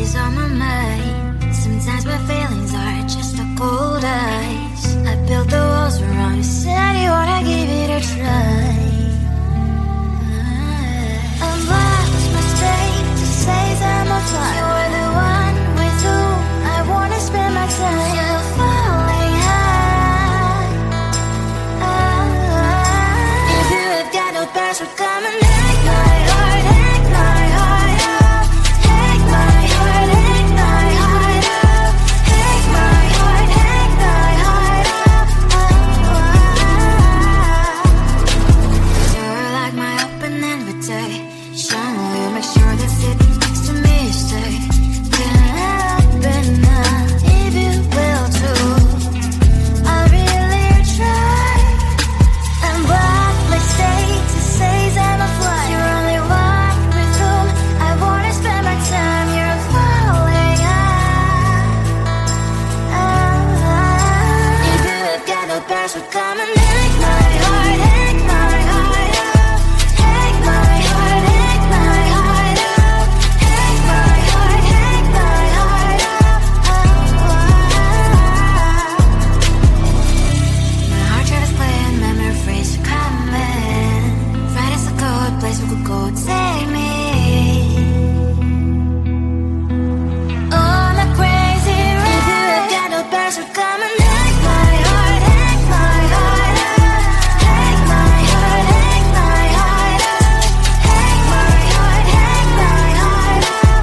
always on my mind. Sometimes my feelings are just a cold ice. I built the walls around you, said you wanna give it a try. I've lost my state to say I'm a fly. You're the one with whom I wanna spend my time. You're falling high. If you have got no password, come and take my heart, take my heart out. Take my heart, take my heart out. Take my heart, take my heart out. You're like my open invitation. Will you make sure that sitting next to me you stay? Can happen now, if you will too. I really try. I'm black like state to say I'm a fly. You're only one with whom I wanna spend my time. You're falling high. If you have got no password, come and take my heart, take my heart out. Take my heart, take my heart out. Take my heart, take my heart out. My heart tries to play in memory freeze to come in. Right as a good place we could go, take me. On a crazy ride. If you have got no password, come and take my heart, take my heart out. Take my heart, take my heart out. Take my heart, take my heart out.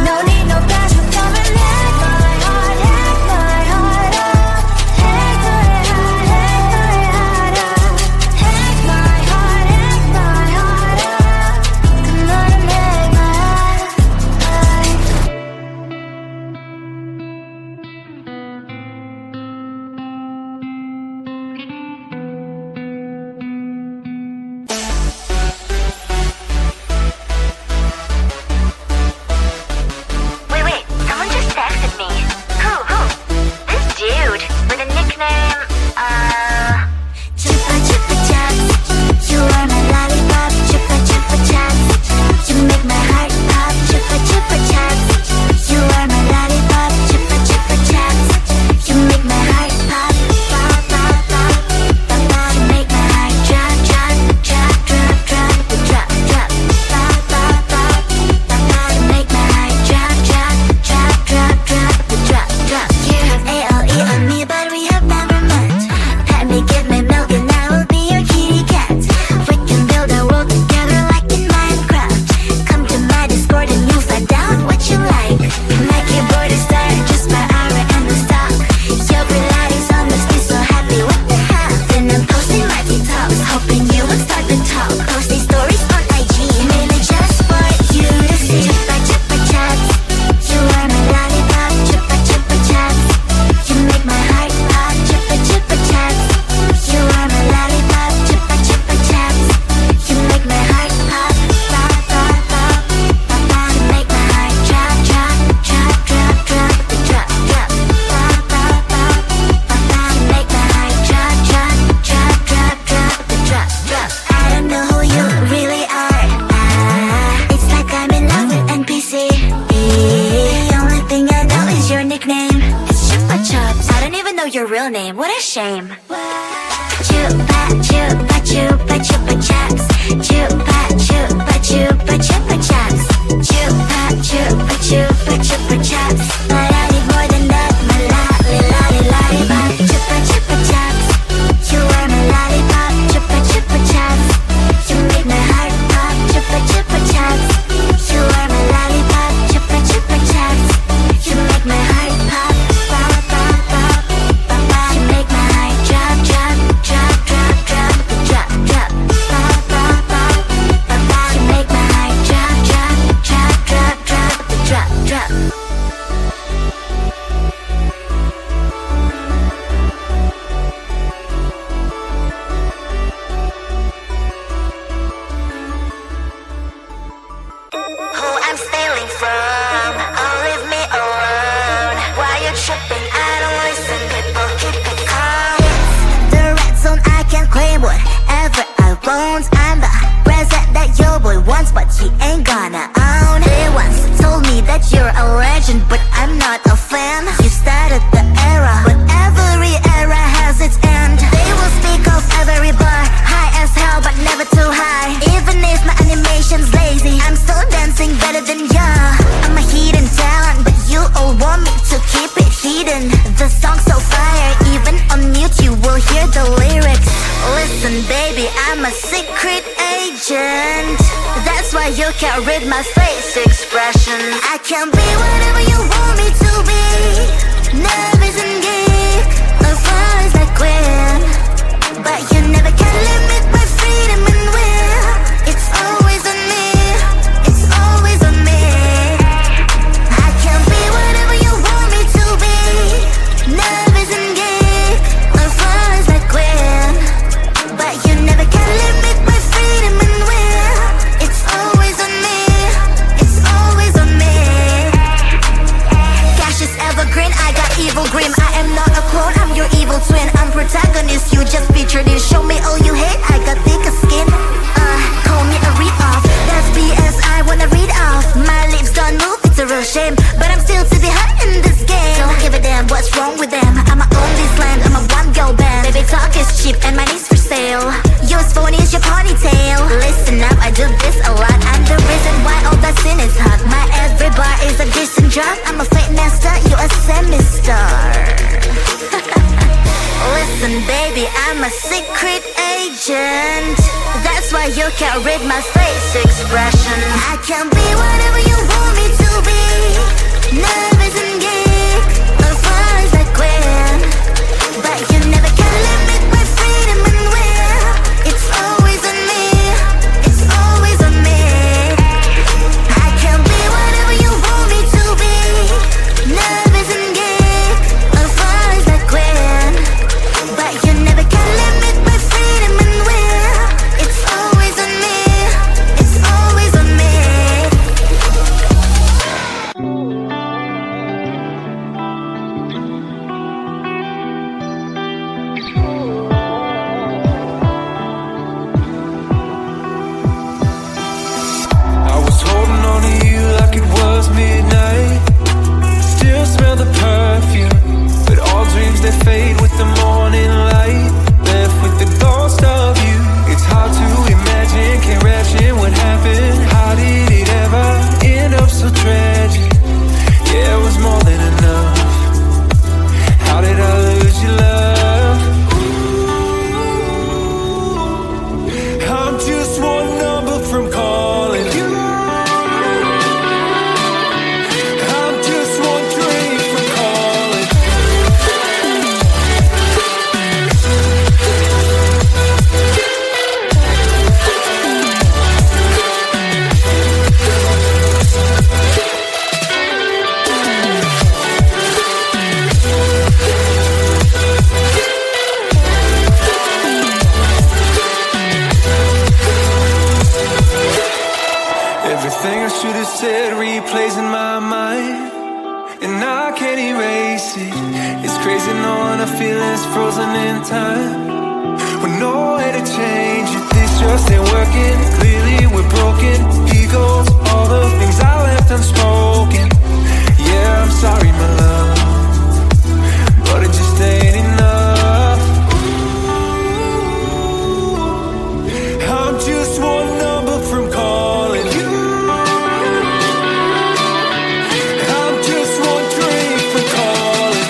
No need no password, come and take my heart, take my heart out. Take my heart, take my heart out. Take my heart, take my heart out. Come on and make my heart. Wait, someone just texted me. Who? This dude with a nickname, Chupa chupa chups, you are my lollipop. Chupa chupa chups, you make my heart pop. Chupa chupa chups, you are my lollipop. Chupa chupa chups, you make my heart pop. Pop pop pop, pop pop. You make my heart drop drop drop drop drop drop drop. Pop pop pop, pop pop. You make my heart drop drop drop drop drop drop drop. You have ALE on me, but we have never met. Let me give me milk and I will be your kitty cat. We can build a world together like in Minecraft. Come to my Discord and you'll find out what you like. My keyboard is tired just by hour and the stock. Your Pilates almost be so happy, what the hell? Then I'm posting my TikToks, hoping you will start to talk. Posting stories on IG, mainly just for you to see. Chupa chupa chups, you are my lollipop. Chupa chupa chups, you make my heart pop. Chupa chupa chups, you are my lollipop. Chupa chupa chups, you make my heart pop. Pop pop pop, pop pop. You make my heart drop drop drop drop drop drop drop. Pop pop pop, pop pop. You make my heart drop drop drop drop drop drop drop. I don't know who you really are. It's like I'm in love with NPC. The only thing I know is your nickname. It's Chupa Chups. I don't even know your real name. What a shame. Chupa chupa chupa chupa chups. Chupa chupa chupa chupa chups. Chupa chupa chupa chupa chups. But I need more than that. My lollipop. Chupa chupa chups, you are my lollipop. Chupa chupa chups, you make my heart pop. Chupa chupa chups, you are my lollipop. Chupa chupa chups, you make my heart pop. Pop pop pop, pop pop. You make my heart drop drop drop drop drop drop drop. Pop pop pop, I'm a secret agent. That's why you can't read my face expression. I can be whatever you want me to be. Nervous and geek, as far as I can. But you never can limit my freedom and will. It's always on me, it's always on me. I can be whatever you want me to be. Nervous and geek, as far as I can. But you never can limit my freedom and will. It's always on me, it's always on me. Cash is evergreen, I got evil grim. I am not a clone, I'm your evil twin. I'm protagonist, you just featured in. Show me all you hate, I got thicker skin. Call me a read-off, that's BS, I wanna read off. My lips don't move, it's a real shame. But I'm still to be hot in this game. Don't give a damn what's wrong with them. I'ma own this land, I'm a one-girl band. Baby talk is cheap and money's for sale. Yours phone is your ponytail. Listen up, I do this a lot. I'm the reason why all that sin is hot. My every bar is a decent drop. I'm a fake master, you a semi-star. Listen baby, I'm a secret agent. That's why you can't read my face expression. I can be whatever you want me to be. Nervous and geek, as far as I can. But you never can limit my freedom and will. It's always on me, it's always on me. I can be whatever you want me to be. Nervous and geek, as far as I can. But you never can limit my freedom and will. It's always on me, it's always on me. I was holding on to you like it was midnight. Still smell the perfume, but all dreams they fade with the morning light. Left with the ghost of you. It's hard to imagine, can't imagine what happened. How did it ever end up so tragic? Yeah, it was more than enough. How did I lose your love? I'm just one number from calling you. I'm just one drink from calling. Everything I should have said replays in my mind, and I can't erase it. It's crazy knowing our feelings frozen in time, with no way to change it. This just ain't working. Clearly we're broken. Egos, all the things I left unspoken. Yeah, I'm sorry, my love, but it just ain't enough. I'm just one number from calling you. I'm just one drink from calling.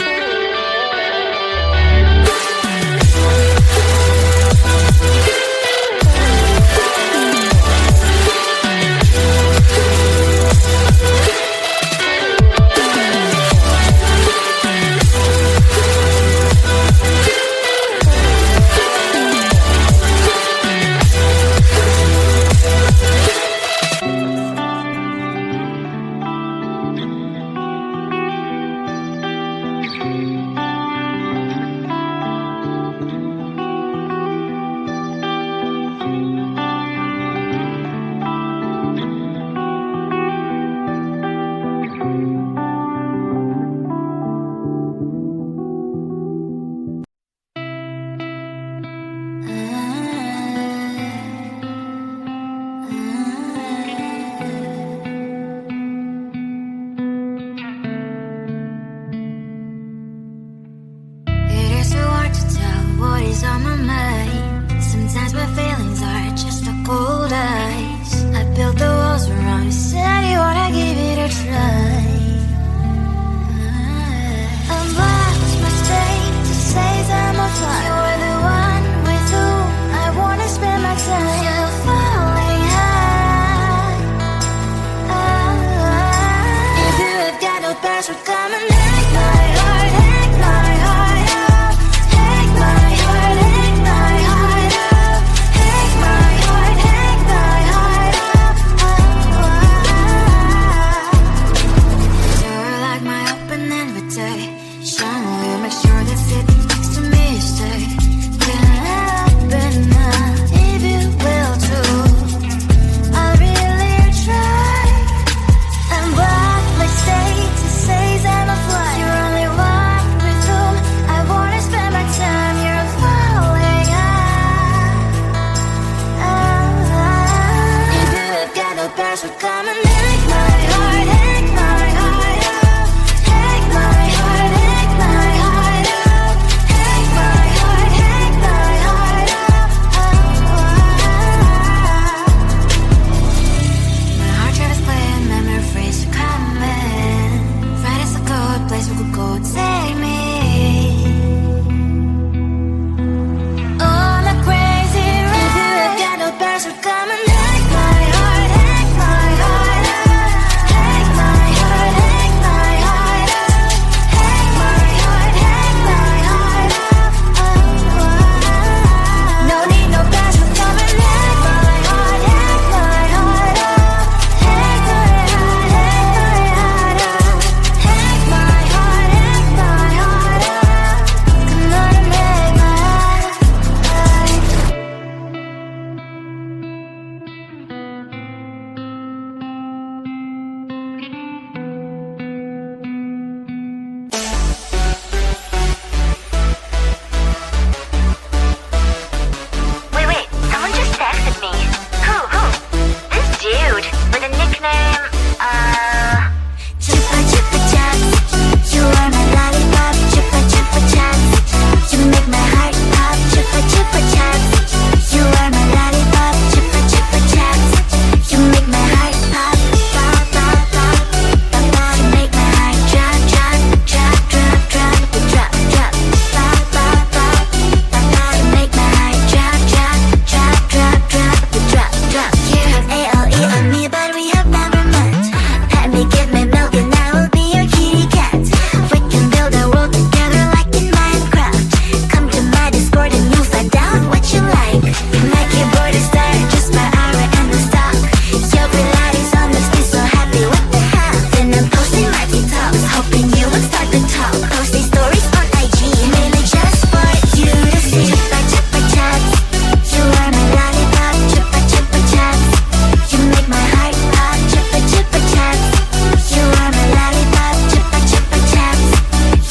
come and take my heart, take my heart out. Take my heart, take my heart out. Take my heart, take my heart out. My heart tries to play and memory freeze to come in. Right is a good place we could go to save me. On a crazy ride, you got no parents who come and take my heart, take my heart out. Take my heart, take my heart out. Take my heart, take my heart out. No need no parents who come and take my heart, take my heart out. Take my heart, take my heart out. Take my heart, take my heart out. Come on and make my heart. Wait, someone just texted me. Who? This dude with a nickname, Chupa chupa chups, you are my lollipop. Chupa chupa chups, you make my heart pop. Chupa chupa chups, you are my lollipop. Chupa chupa chups, you make my heart pop. Pop pop pop, pop pop. You make my heart drop drop drop drop drop drop drop. Pop pop pop, pop pop. You make my heart drop drop drop drop drop drop drop. You have ALE on me, but we have never met. Let me give me milk and I will be your kitty cat. We can build a world together like in Minecraft. Come to my Discord and you'll find out what you like. My keyboard is tired, just my aura and the stock. Your Pilates almost be so happy, what the hell? Then I'm posting my TikToks, hoping you will start to talk. Posting stories on IG, mainly just for you to see. Chupa chupa chups, you are my lollipop. Chupa chupa chups, you make my heart pop. Chupa chupa chups, you are my lollipop. Chupa chupa chups,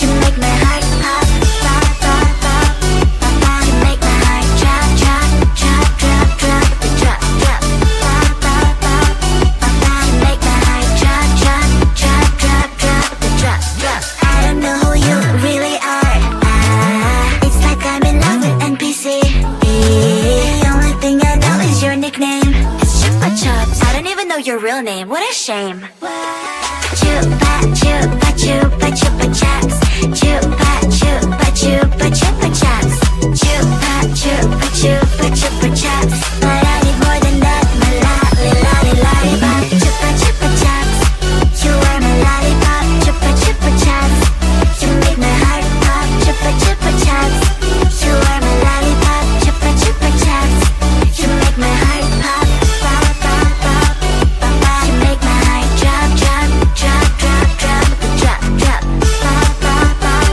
you make my heart pop. Pop pop pop, pop pop. You make my heart drop drop drop drop drop drop drop. Pop pop pop, pop pop. You make my heart drop drop drop drop drop drop drop. I don't know who you really are. It's like I'm in love with NPC. The only thing I know is your nickname. It's Chupa Chups. I don't even know your real name. What a shame. Chupa chupa chupa chupa chups. Chupa chupa chupa chupa chups. Chupa chupa chupa chupa chups. But I need more than that. My lollipop. Chupa chupa chups, you are my lollipop. Chupa chupa chups, you make my heart pop. Chupa chupa chups, you are my lollipop. Chupa chupa chups, you make my heart pop. Pop pop pop, pop pop. You make my heart drop drop drop drop drop drop drop. Pop pop pop,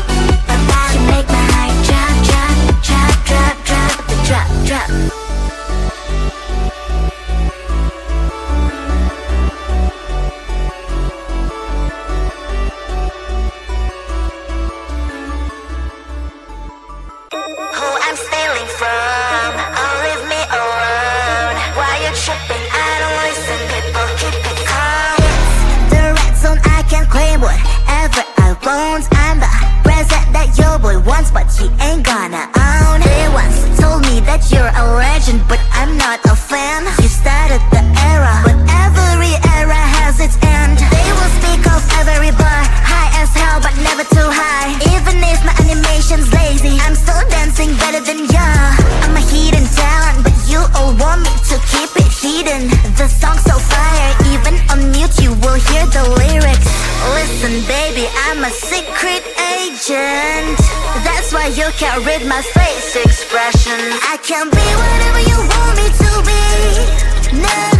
pop pop. You make my heart drop drop drop drop drop drop drop. Who I'm stealing from, oh leave me alone. Why you tripping? I don't listen, people keep it calm. It's the red zone, I can claim whatever I want. I'm the present that your boy wants, but he ain't gonna own. They once told me that you're a legend, but I'm not a fan. You started the era, but every era has its end. They will speak of every bar, high as hell but never too high. Even if my animation's lazy, I'm still dancing better than ya. I'm a hidden talent, but you all want me to keep it hidden. The song's so fire, even on mute you will hear the lyrics. Listen baby, I'm a secret agent. That's why you can't read my face expression. I can be whatever you want me to be. No.